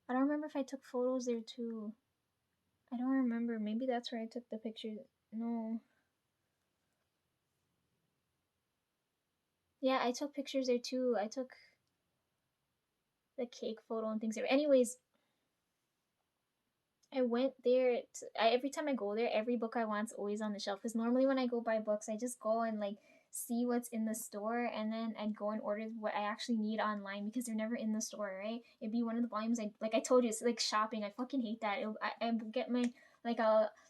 I don't remember if I took photos there too. I don't remember. Maybe that's where I took the pictures. No. Yeah, I took pictures there too. I took the cake photo and things there. Anyways, I went there. Every time I go there, every book I want's always on the shelf. Because normally when I go buy books, I just go and like see what's in the store, and then I'd go and order what I actually need online because they're never in the store, right? It'd be one of the volumes. Like I told you, it's like shopping. I fucking hate that. I get my like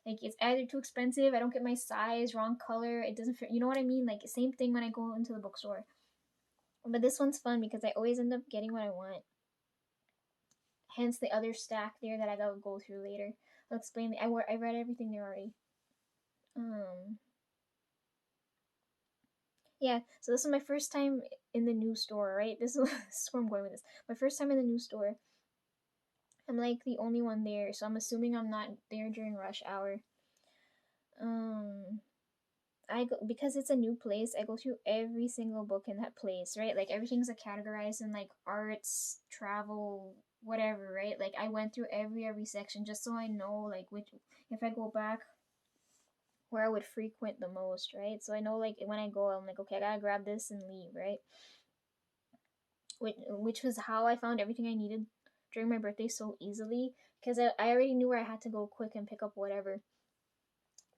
it's either too expensive. I don't get my size, wrong color. It doesn't fit. You know what I mean? Like same thing when I go into the bookstore. But this one's fun because I always end up getting what I want. Hence the other stack there that I gotta go through later. I'll explain. I read everything there already. Um, yeah. So this is my first time in the new store, right? This is where I'm going with this. My first time in the new store. I'm like the only one there, so I'm assuming I'm not there during rush hour. Um, I go because it's a new place. I go through every single book in that place, right? Like everything's categorized in like arts, travel, whatever, right? Like I went through every section just so I know like which if I go back where I would frequent the most, right? So I know like when I go, I'm like, okay, I gotta grab this and leave, right? Which was how I found everything I needed during my birthday so easily because I already knew where I had to go quick and pick up whatever.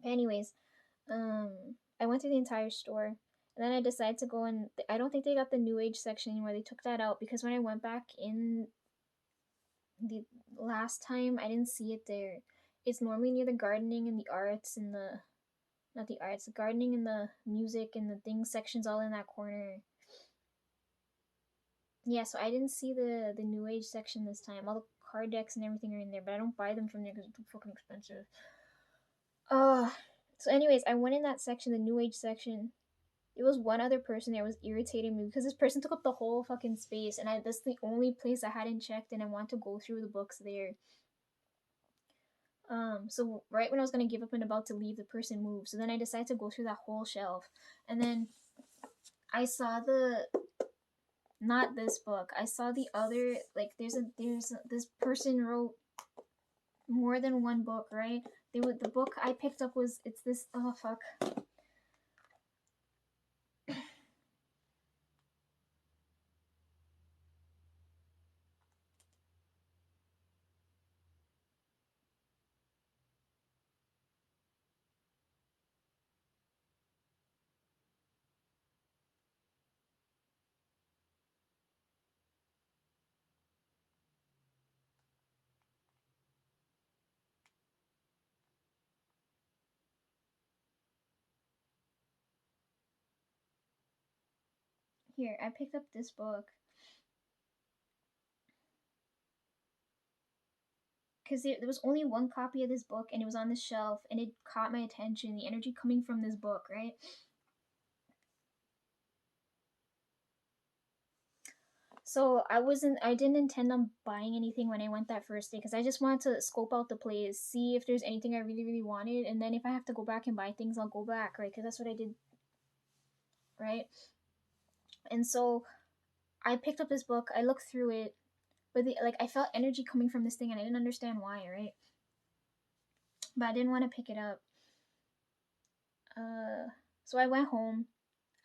But anyways, I went through the entire store and then I decided to go and I don't think they got the new age section anymore. They took that out because when I went back in the last time, I didn't see it there. It's normally near the gardening and the arts and the not the arts, the gardening and the music and the things sections all in that corner. Yeah, so I didn't see the new age section this time. All the card decks and everything are in there, but I don't buy them from there because it's too fucking expensive. Uh so anyways, I went in that section, the new age section. There was one other person that was irritating me because this person took up the whole fucking space, and that's the only place I hadn't checked, and I want to go through the books there. So right when I was gonna give up and about to leave, the person moved. So then I decided to go through that whole shelf, and then I saw the not this book. I saw the other like this person wrote more than one book, right? The book I picked up was it's this oh fuck. Here, I picked up this book because there was only one copy of this book and it was on the shelf and it caught my attention. The energy coming from this book, right? So I didn't intend on buying anything when I went that first day because I just wanted to scope out the place, see if there's anything I really wanted, and then if I have to go back and buy things, I'll go back, right? Because that's what I did, right? And so I picked up this book, I looked through it, but like I felt energy coming from this thing and I didn't understand why, right? But I didn't want to pick it up. So I went home.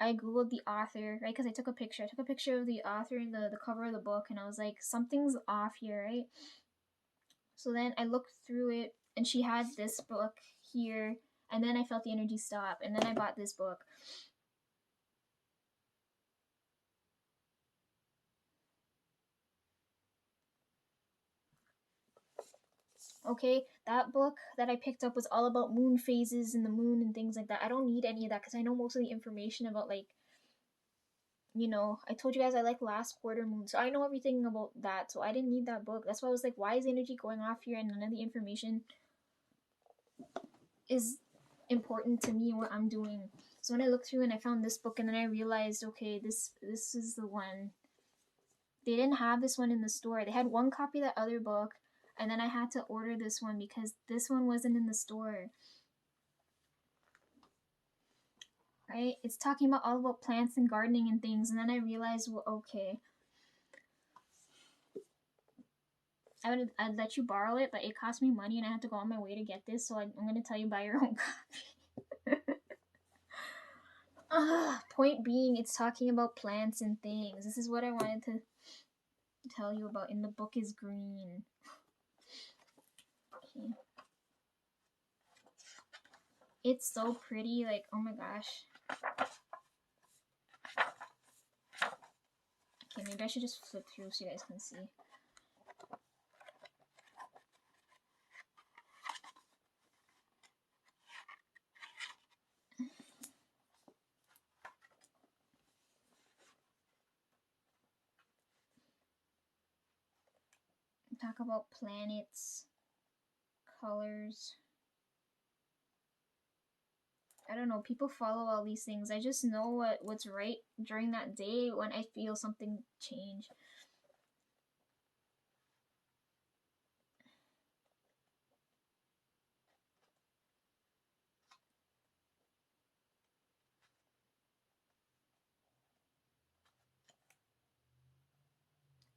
I googled the author, right? Because I took a picture. I took a picture of the author and the cover of the book, and I was like, something's off here, right? So then I looked through it, and she had this book here, and then I felt the energy stop, and then I bought this book. Okay, that book that I picked up was all about moon phases and the moon and things like that. I don't need any of that because I know most of the information about like I told you guys I like last quarter moon, so I know everything about that. So I didn't need that book. That's why I was like, why is energy going off here and none of the information is important to me and what I'm doing. So when I looked through and I found this book and then I realized, okay, this is the one. They didn't have this one in the store. They had one copy of that other book, and then I had to order this one because this one wasn't in the store. Right? It's talking about all about plants and gardening and things, and then I realized, well, okay. I'd let you borrow it, but it cost me money and I have to go on my way to get this, so I'm gonna tell you buy your own copy. Point being, it's talking about plants and things. This is what I wanted to tell you about. In the book is green. Okay. It's so pretty, like, oh my gosh. Okay, maybe I should just flip through so you guys can see. Talk about planets, colors. I don't know, people follow all these things. I just know what's right during that day when I feel something change.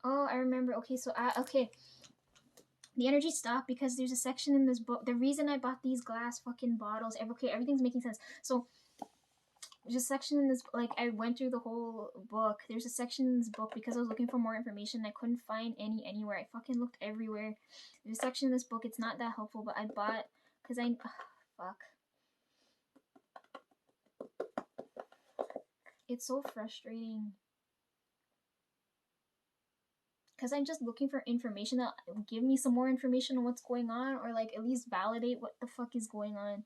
Oh, I remember. Okay, so okay. The energy stopped because there's a section in this book. The reason I bought these glass fucking bottles, okay, everything's making sense. So there's a section in this, like, I went through the whole book. There's a section in this book because I was looking for more information. I couldn't find anywhere. I fucking looked everywhere. There's a section in this book. It's not that helpful, but I bought because fuck. It's so frustrating. Because I'm just looking for information that will give me some more information on what's going on, or like at least validate what the fuck is going on.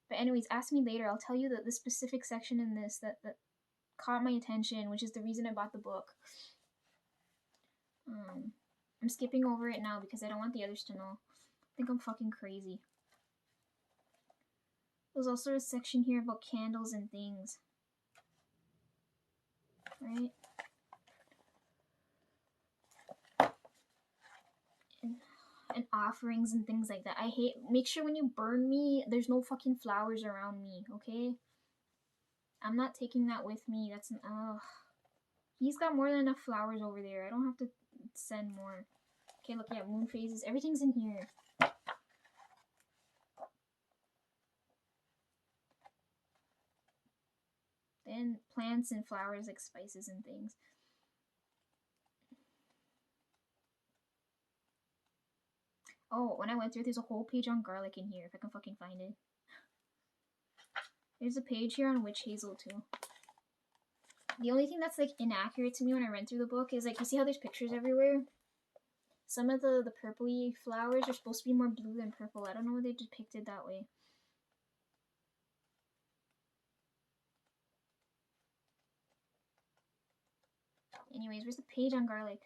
But anyways, ask me later. I'll tell you that the specific section in this that caught my attention, which is the reason I bought the book. I'm skipping over it now because I don't want the others to know. I think I'm fucking crazy. There's also a section here about candles and things. Right? And offerings and things like that. I hate. Make sure when you burn me, there's no fucking flowers around me, okay? I'm not taking that with me. That's an. Ugh. He's got more than enough flowers over there. I don't have to send more. Okay, look, yeah, moon phases. Everything's in here. Then plants and flowers, like spices and things. Oh, when I went through, there's a whole page on garlic in here, if I can fucking find it. There's a page here on witch hazel, too. The only thing that's, like, inaccurate to me when I read through the book is, like, you see how there's pictures everywhere? Some of the purpley flowers are supposed to be more blue than purple. I don't know why they depicted that way. Anyways, where's the page on garlic?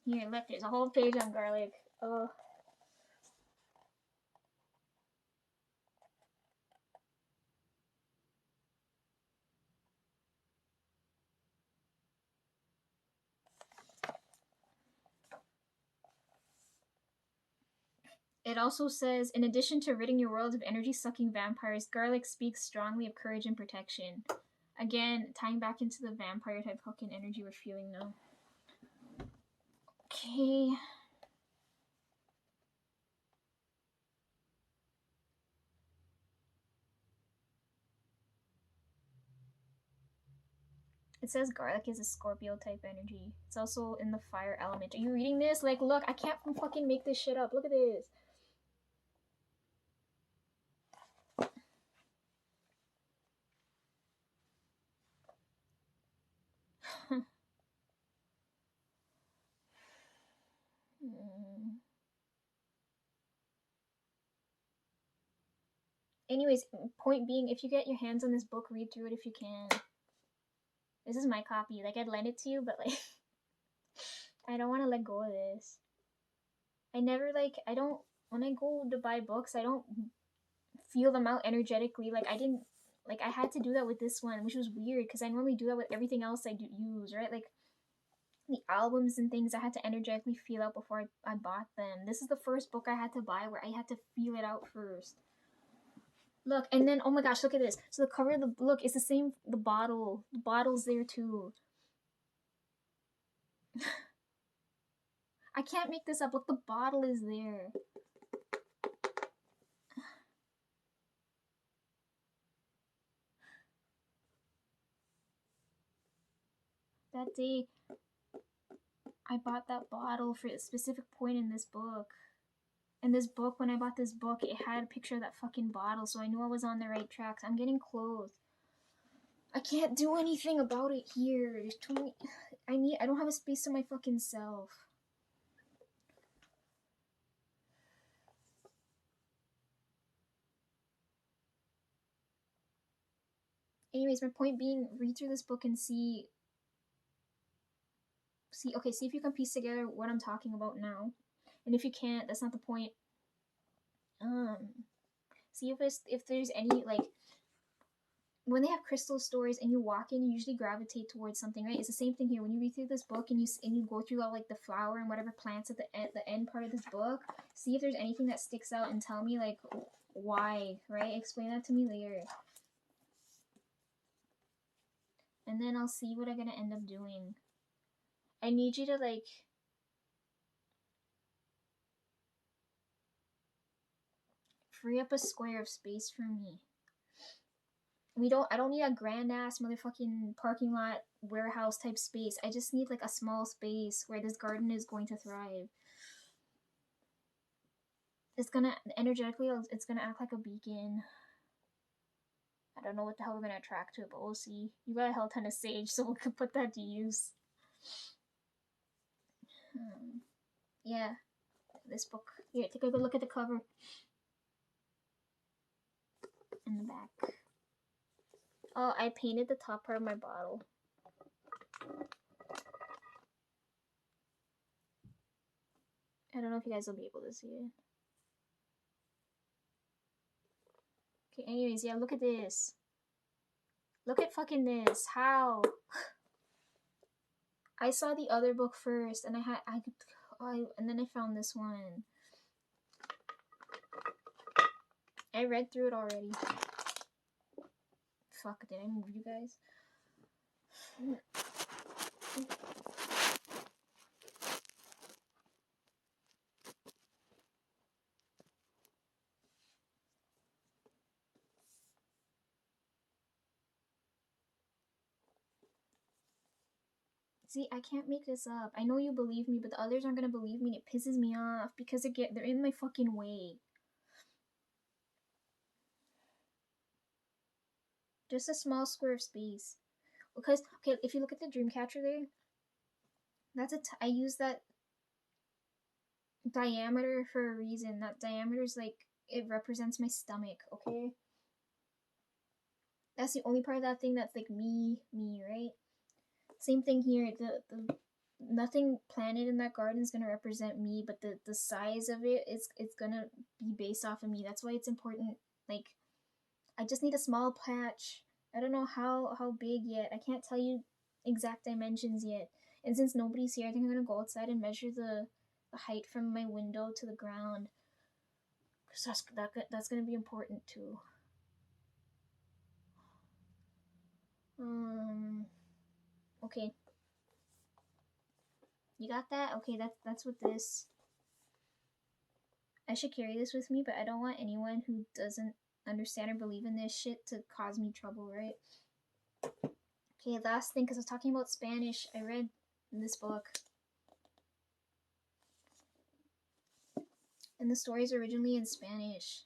Here, look, there's a whole page on garlic. Oh. It also says, in addition to ridding your world of energy-sucking vampires, garlic speaks strongly of courage and protection. Again, tying back into the vampire type fucking energy we're feeling now. Okay. It says garlic is a Scorpio type energy. It's also in the fire element. Are you reading this? Like, look, I can't fucking make this shit up. Look at this. Anyways, point being, if you get your hands on this book, read through it if you can. This is my copy. Like, I'd lend it to you, but, like, I don't want to let go of this. I never, like, I don't, when I go to buy books, I don't feel them out energetically. Like, I didn't, like, I had to do that with this one, which was weird, because I normally do that with everything else I use, right? Like, the albums and things I had to energetically feel out before I bought them. This is the first book I had to buy where I had to feel it out first. Look, and then oh my gosh, look at this. So the cover of the look is the same. The bottle, the bottle's there too. I can't make this up. Look, the bottle is there. That day, I bought that bottle for a specific point in this book. And this book, when I bought this book, it had a picture of that fucking bottle, so I knew I was on the right tracks. I'm getting close. I can't do anything about it here. There's too many. I don't have a space to my fucking self. Anyways, my point being, read through this book and see if you can piece together what I'm talking about now. And if you can't, that's not the point. See if there's any, like, when they have crystal stories and you walk in, you usually gravitate towards something, right? It's the same thing here. When you read through this book and you go through all, like, the flower and whatever plants at the end part of this book, see if there's anything that sticks out and tell me, like, why, right? Explain that to me later. And then I'll see what I'm gonna end up doing. I need you to, like, free up a square of space for me. I don't need a grand ass motherfucking parking lot warehouse type space. I just need, like, a small space where this garden is going to thrive. It's gonna energetically, it's gonna act like a beacon. I don't know what the hell we're gonna attract to it, but we'll see. You got a hell ton of sage, so we could put that to use. Yeah, this book. Here, take a good look at the cover and the back. Oh, I painted the top part of my bottle. I don't know if you guys will be able to see it. Okay, anyways, yeah, look at this. Look at fucking this. How? I saw the other book first, and and then I found this one. I read through it already. Fuck, did I move you guys? See, I can't make this up. I know you believe me, but the others aren't gonna believe me, and it pisses me off because they're in my fucking way. Just a small square of space. Because, okay, if you look at the dream catcher there, I use that diameter for a reason. That diameter is like, it represents my stomach, okay? That's the only part of that thing that's like me, right? Same thing here. The nothing planted in that garden is gonna represent me, but the size of it's gonna be based off of me. That's why it's important. Like, I just need a small patch. I don't know how big yet. I can't tell you exact dimensions yet. And since nobody's here, I think I'm gonna go outside and measure the height from my window to the ground. Cause that's gonna be important too. Okay. You got that? Okay, that's what this. I should carry this with me, but I don't want anyone who doesn't understand or believe in this shit to cause me trouble, right? Okay, last thing, because I was talking about Spanish, I read this book. And the story's originally in Spanish.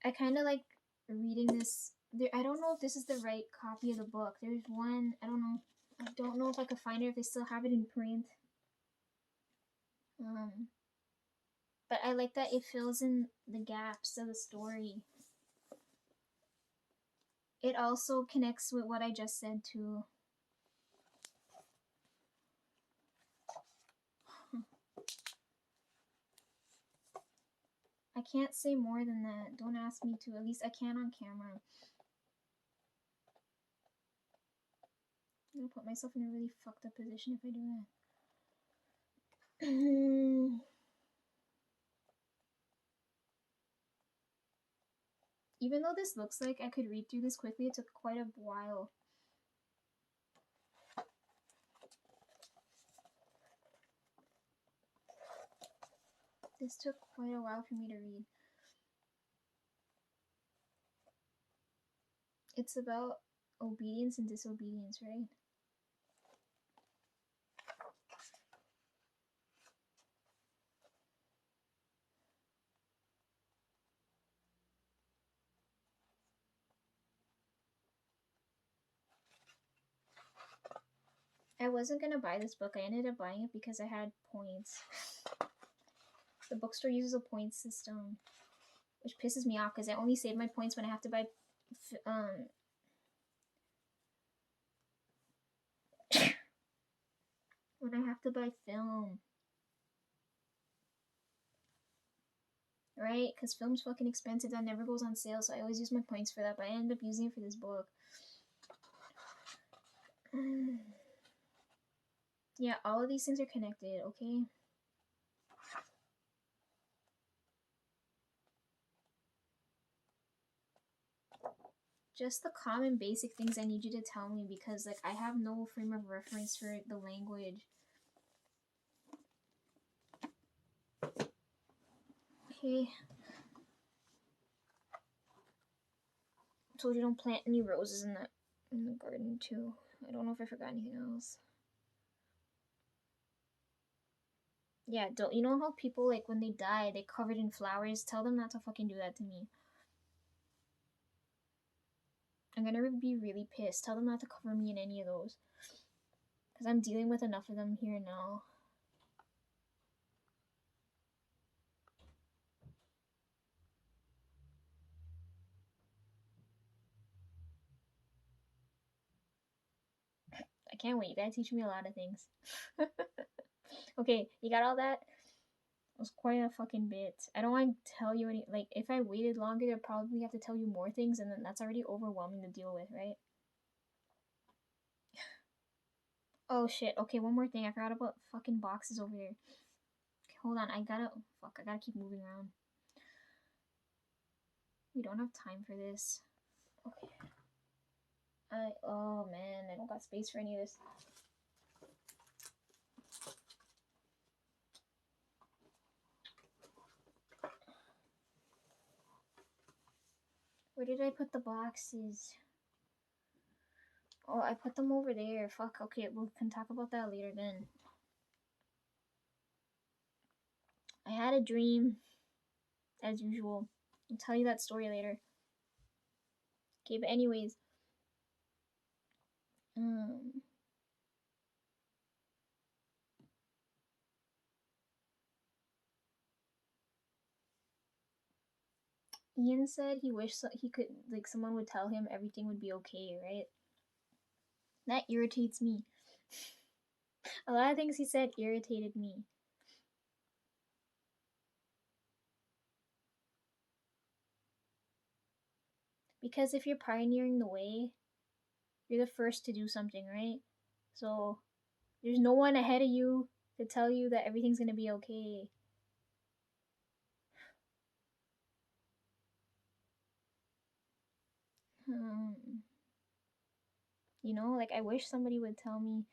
I kind of like reading this. I don't know if this is the right copy of the book. There's one, I don't know. I don't know if I could find it, if they still have it in print. But I like that it fills in the gaps of the story. It also connects with what I just said too. I can't say more than that. Don't ask me to. At least I can on camera. I'm gonna put myself in a really fucked up position if I do that. Even though this looks like I could read through this quickly, it took quite a while. This took quite a while for me to read. It's about obedience and disobedience, right? I wasn't gonna buy this book. I ended up buying it because I had points. The bookstore uses a point system, which pisses me off because I only save my points when I have to buy when I have to buy film. Right? Because film's fucking expensive. That never goes on sale, so I always use my points for that, but I end up using it for this book. Yeah, all of these things are connected, okay? Just the common basic things I need you to tell me because, like, I have no frame of reference for the language. Okay. Told you don't plant any roses in the garden too. I don't know if I forgot anything else. Yeah, don't you know how people, like, when they die, they covered in flowers? Tell them not to fucking do that to me. I'm gonna be really pissed. Tell them not to cover me in any of those. Because I'm dealing with enough of them here now. I can't wait. You gotta teach me a lot of things. Okay, you got all that? It was quite a fucking bit. I don't want to tell you any. Like, if I waited longer, I'd probably have to tell you more things, and then that's already overwhelming to deal with, right? Oh shit. Okay, one more thing. I forgot about fucking boxes over there. Okay, hold on. I gotta. Fuck, I gotta keep moving around. We don't have time for this. Okay. Oh man, I don't got space for any of this. Where did I put the boxes? Oh, I put them over there. Fuck. Okay, we can talk about that later then. I had a dream, as usual. I'll tell you that story later. Okay, but anyways, Ian said he wished he could, like, someone would tell him everything would be okay, right? That irritates me. A lot of things he said irritated me. Because if you're pioneering the way, you're the first to do something, right? So there's no one ahead of you to tell you that everything's gonna be okay. You know, like, I wish somebody would tell me,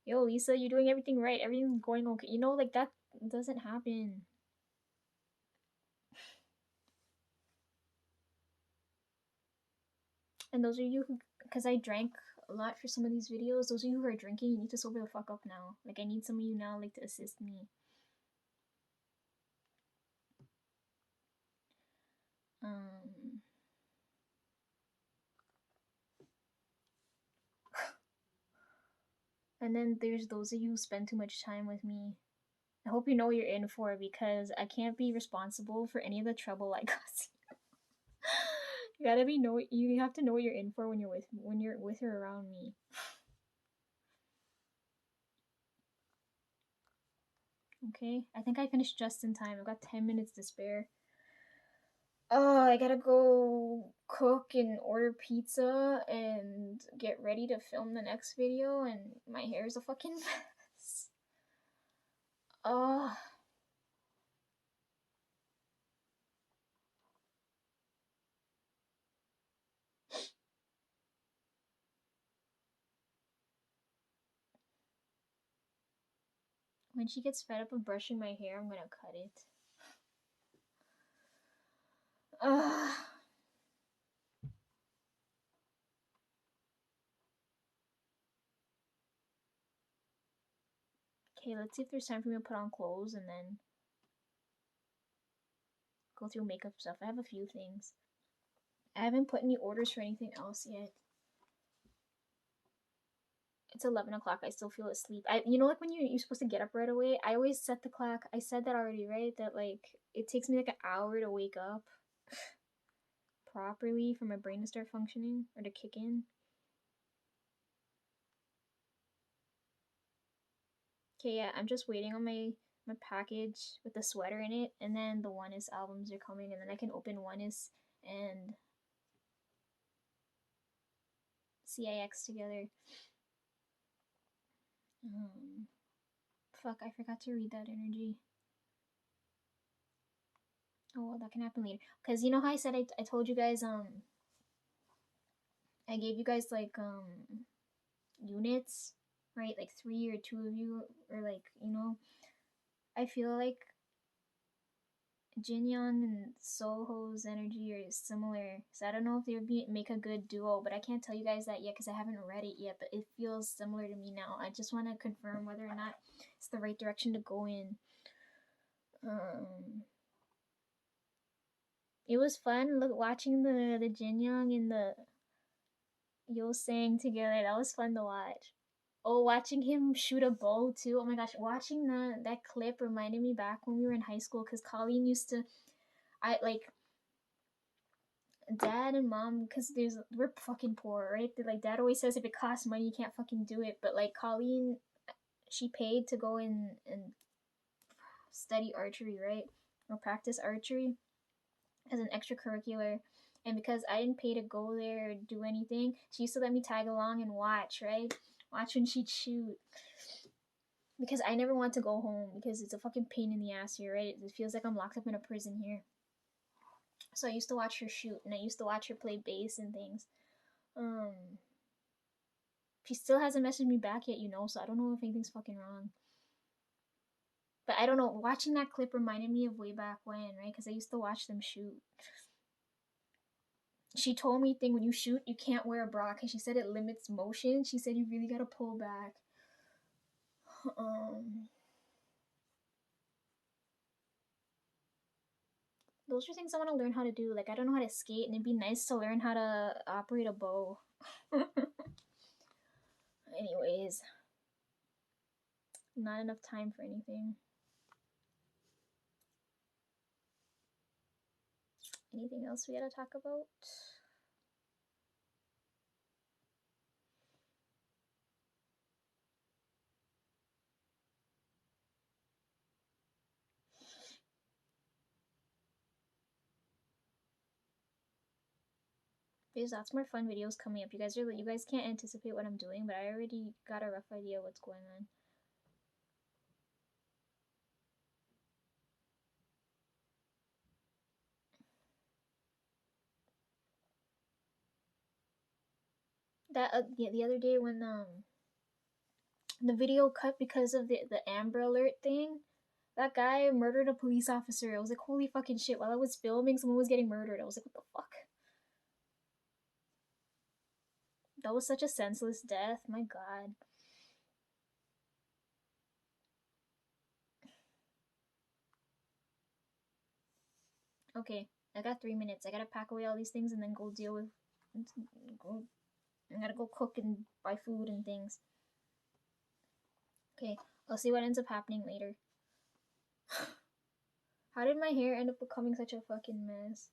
yo, Lisa, you're doing everything right, everything's going okay. You know, like, that doesn't happen. And those of you who, because I drank a lot for some of these videos, those of you who are drinking, you need to sober the fuck up now. Like, I need some of you now, like, to assist me. And then there's those of you who spend too much time with me. I hope you know what you're in for, because I can't be responsible for any of the trouble I cause you. You have to know what you're in for when you're with or around me. Okay, I think I finished just in time. I've got 10 minutes to spare. Oh, I gotta go cook and order pizza and get ready to film the next video, and my hair is a fucking mess. Oh. When she gets fed up of brushing my hair, I'm gonna cut it. Ugh. Okay, let's see if there's time for me to put on clothes and then go through makeup stuff. I have a few things. I haven't put any orders for anything else yet. It's 11 o'clock. I still feel asleep. You know, like when you're supposed to get up right away. I always set the clock. I said that already, right? That like it takes me like an hour to wake up properly for my brain to start functioning or to kick in. Okay, yeah, I'm just waiting on my package with the sweater in it, and then the One Is albums are coming, and then I can open One Is and CIX together. Fuck, I forgot to read that energy. Oh well, that can happen later. Cause you know how I said I told you guys I gave you guys like units, right? Like 3 or 2 of you, or like I feel like Jin Young and Soho's energy are similar. So I don't know if they would make a good duo, but I can't tell you guys that yet because I haven't read it yet. But it feels similar to me now. I just want to confirm whether or not it's the right direction to go in. It was fun watching the Jin Young and the Yo sang together. That was fun to watch. Oh, watching him shoot a bow too. Oh my gosh, watching that clip reminded me back when we were in high school because Colleen used to, I like dad and mom because we're fucking poor, right? Like dad always says if it costs money you can't fucking do it. But like Colleen, she paid to go in and study archery, right, or practice archery as an extracurricular. And because I didn't pay to go there or do anything, she used to let me tag along and watch, right? Watch when she'd shoot. Because I never want to go home because it's a fucking pain in the ass here, right? It feels like I'm locked up in a prison here. So I used to watch her shoot and I used to watch her play bass and things. She still hasn't messaged me back yet, so I don't know if anything's fucking wrong. But I don't know, watching that clip reminded me of way back when, right? Because I used to watch them shoot. She told me when you shoot, you can't wear a bra because she said it limits motion. She said you really gotta pull back. Those are things I want to learn how to do. Like, I don't know how to skate, and it'd be nice to learn how to operate a bow. Anyways, not enough time for anything. Anything else we gotta talk about? Because lots more fun videos coming up. You guys can't anticipate what I'm doing, but I already got a rough idea what's going on. That the other day when the video cut because of the Amber Alert thing, that guy murdered a police officer. I was like, holy fucking shit! While I was filming, someone was getting murdered. I was like, what the fuck? That was such a senseless death. My god. Okay, I got 3 minutes. I gotta pack away all these things and then go deal with. I gotta go cook and buy food and things. Okay, I'll see what ends up happening later. How did my hair end up becoming such a fucking mess?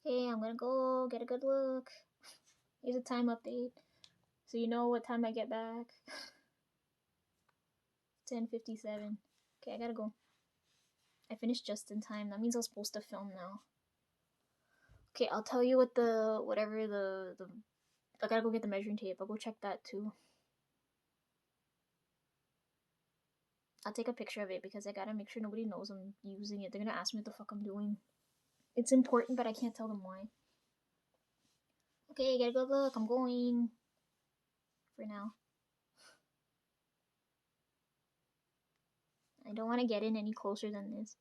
Okay, I'm gonna go get a good look. Here's a time update. So you know what time I get back. 10:57. Okay, I gotta go. I finished just in time. That means I was supposed to film now. Okay, I'll tell you what I gotta go get the measuring tape. I'll go check that too. I'll take a picture of it because I gotta make sure nobody knows I'm using it. They're gonna ask me what the fuck I'm doing. It's important, but I can't tell them why. Okay, I gotta go look. I'm going. For now. I don't want to get in any closer than this.